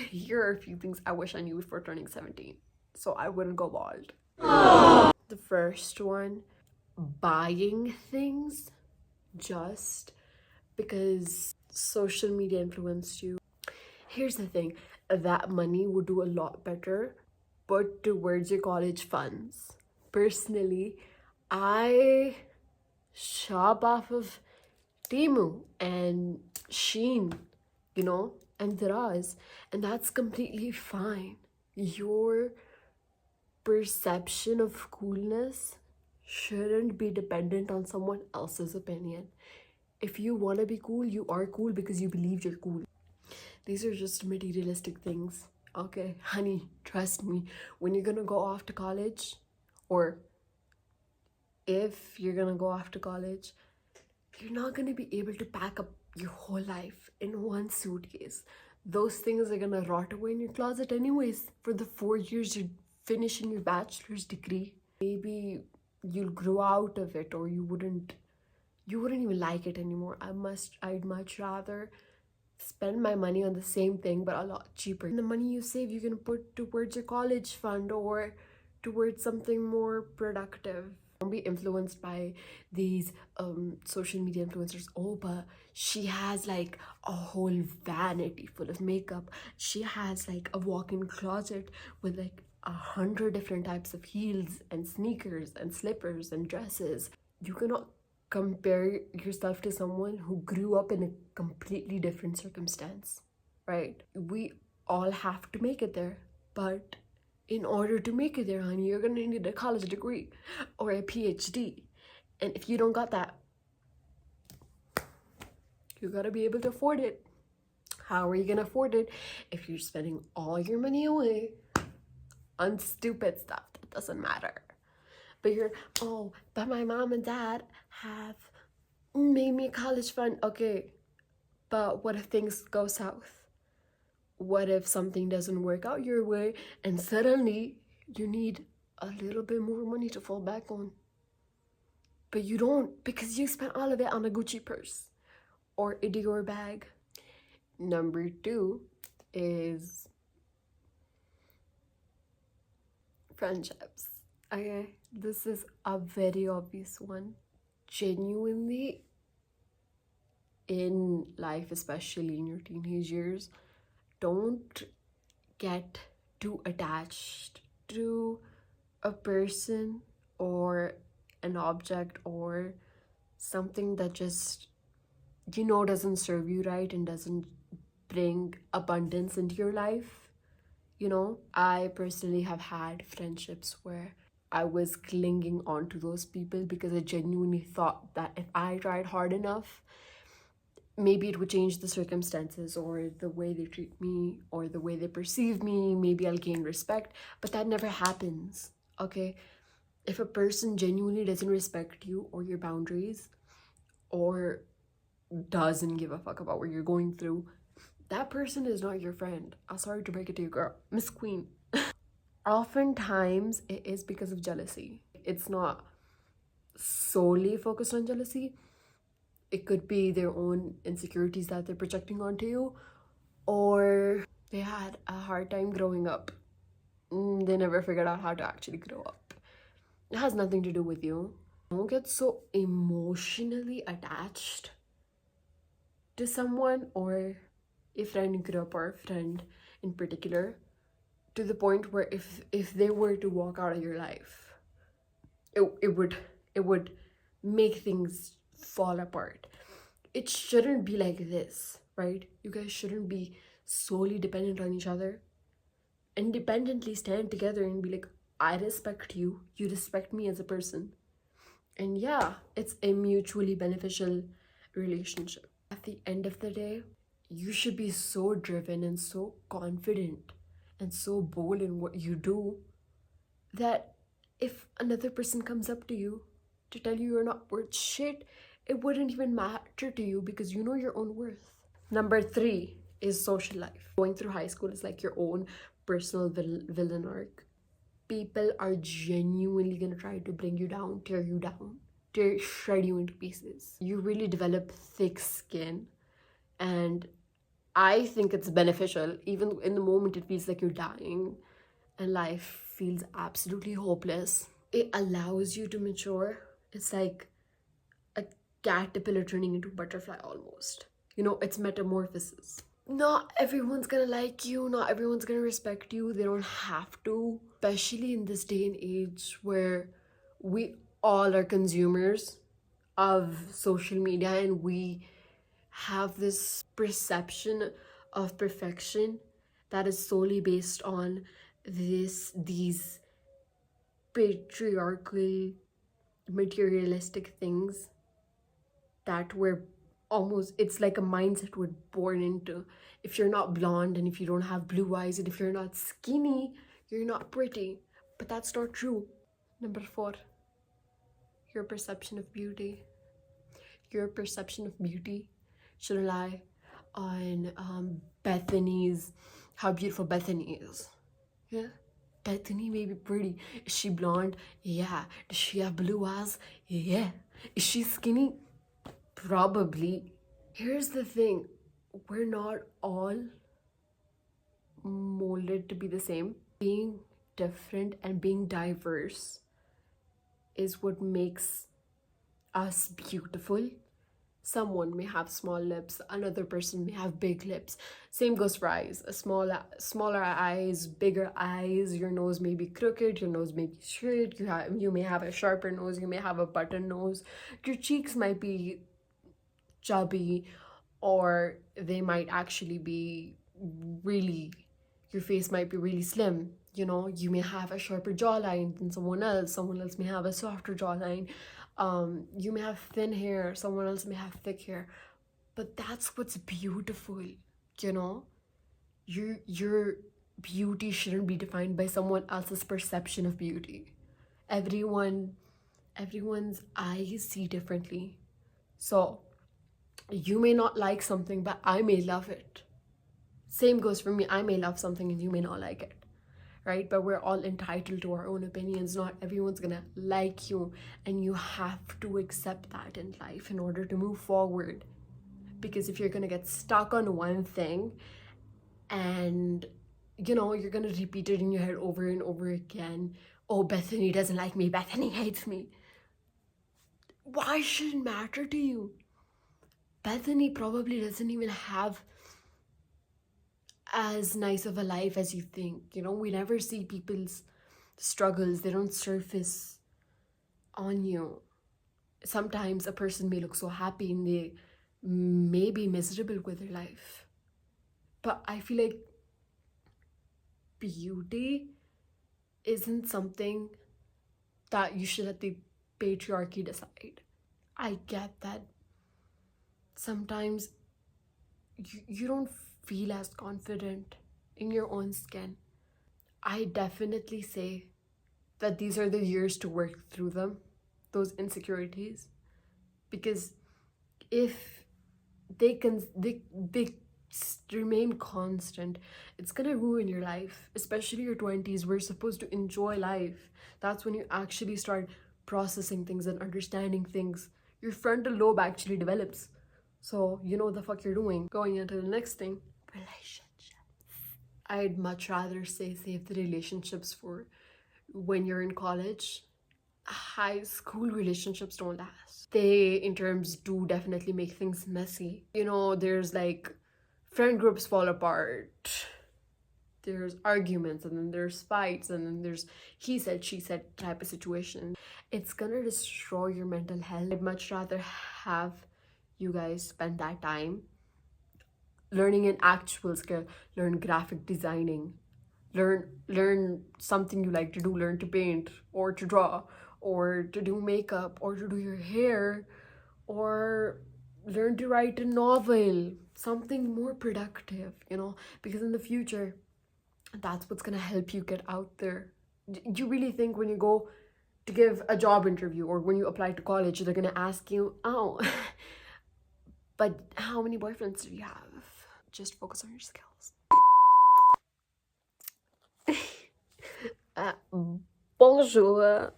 here are a few things I wish I knew before turning 17 so I wouldn't go bald. The first one, buying things just because social media influenced you. Here's the thing, that money would do a lot better put towards your college funds. Personally, I shop off of Temu and Sheen, and Daraz, and that's completely fine. Your perception of coolness shouldn't be dependent on someone else's opinion. If you want to be cool, you are cool because you believe you're cool. These are just materialistic things. Okay, honey, trust me, when you're gonna go off to college, or if you're gonna go off to college, you're not gonna be able to pack up your whole life in one suitcase. Those things are gonna rot away in your closet anyways for the 4 years you're finishing your bachelor's degree. Maybe you'll grow out of it, or you wouldn't even like it anymore. I'd much rather spend my money on the same thing but a lot cheaper. And the money you save, you can put towards your college fund or towards something more productive. Don't be influenced by these social media influencers. Oh, but she has like a whole vanity full of makeup. She has like a walk-in closet with like 100 different types of heels and sneakers and slippers and dresses. You cannot compare yourself to someone who grew up in a completely different circumstance, right? We all have to make it there, but in order to make it there, honey, you're gonna need a college degree or a PhD. And if you don't got that, you gotta be able to afford it. How are you gonna afford it if you're spending all your money away on stupid stuff that doesn't matter? But but my mom and dad have made me a college fund. Okay, but what if things go south? What if something doesn't work out your way and suddenly you need a little bit more money to fall back on? But you don't, because you spent all of it on a Gucci purse or a Dior bag. Number 2 is friendships. Okay, this is a very obvious one. Genuinely, in life, especially in your teenage years, don't get too attached to a person or an object or something that just doesn't serve you right and doesn't bring abundance into your life. I personally have had friendships where I was clinging on to those people because I genuinely thought that if I tried hard enough, maybe it would change the circumstances or the way they treat me or the way they perceive me. Maybe I'll gain respect, but that never happens, okay? If a person genuinely doesn't respect you or your boundaries or doesn't give a fuck about what you're going through, that person is not your friend. I'm sorry to break it to you, girl. Miss Queen. Oftentimes, it is because of jealousy. It's not solely focused on jealousy. It could be their own insecurities that they're projecting onto you, or they had a hard time growing up. They never figured out how to actually grow up. It has nothing to do with you. Don't get so emotionally attached to someone or a friend you grew up or a friend in particular to the point where if they were to walk out of your life, it would make things fall apart. It shouldn't be like this, right? You guys shouldn't be solely dependent on each other. Independently stand together and be like, I respect you, you respect me as a person. And yeah, it's a mutually beneficial relationship. At the end of the day, you should be so driven and so confident and so bold in what you do that if another person comes up to you to tell you you're not worth shit, it wouldn't even matter to you because you know your own worth. Number 3 is social life. Going through high school is like your own personal villain arc. People are genuinely gonna try to bring you down, tear you down, shred you into pieces. You really develop thick skin and I think it's beneficial. Even in the moment, it feels like you're dying and life feels absolutely hopeless. It allows you to mature. It's like a caterpillar turning into a butterfly almost. It's metamorphosis. Not everyone's gonna like you, not everyone's gonna respect you. They don't have to, especially in this day and age where we all are consumers of social media and we have this perception of perfection that is solely based on these patriarchal materialistic things that we're almost, it's like a mindset we're born into. If you're not blonde and if you don't have blue eyes and if you're not skinny, you're not pretty. But that's not true. Number 4, your perception of beauty. Your perception of beauty should rely on Bethany's, how beautiful Bethany is. Yeah, Bethany may be pretty. Is she blonde? Yeah. Does she have blue eyes? Yeah. Is she skinny? Probably. Here's the thing, we're not all molded to be the same. Being different and being diverse is what makes us beautiful. Someone may have small lips, another person may have big lips. Same goes for eyes. Smaller eyes, bigger eyes. Your nose may be crooked, your nose may be straight. You may have a sharper nose, you may have a button nose. Your cheeks might be chubby, or they might actually be really, your face might be really slim. You may have a sharper jawline than someone else may have a softer jawline. You may have thin hair, someone else may have thick hair. But that's what's beautiful. Your beauty shouldn't be defined by someone else's perception of beauty. Everyone's eyes see differently. So you may not like something, but I may love it. Same goes for me. I may love something and you may not like it, right? But we're all entitled to our own opinions. Not everyone's gonna like you, and you have to accept that in life in order to move forward. Because if you're gonna get stuck on one thing and you're gonna repeat it in your head over and over again, oh, Bethany doesn't like me, Bethany hates me, why should it matter to you? Bethany probably doesn't even have as nice of a life as you think. We never see people's struggles. They don't surface on you. Sometimes a person may look so happy and they may be miserable with their life. But I feel like beauty isn't something that you should let the patriarchy decide. I get that sometimes you don't feel as confident in your own skin. I definitely say that these are the years to work through them, those insecurities, because if they remain constant, it's gonna ruin your life, especially your 20s. We're supposed to enjoy life. That's when you actually start processing things and understanding things. Your frontal lobe actually develops. So you know what the fuck you're doing. Going into the next thing, relationships. I'd much rather say save the relationships for when you're in college. High school relationships don't last. They, in terms, do definitely make things messy. There's like friend groups fall apart. There's arguments, and then there's fights, and then there's he said, she said type of situation. It's gonna destroy your mental health. I'd much rather have you guys spend that time learning an actual skill. Learn graphic designing. Learn something you like to do. Learn to paint or to draw or to do makeup or to do your hair, or learn to write a novel. Something more productive, because in the future, that's what's gonna help you get out there. Do you really think when you go to give a job interview or when you apply to college, they're gonna ask you, oh, but how many boyfriends do you have? Just focus on your skills. Bonjour.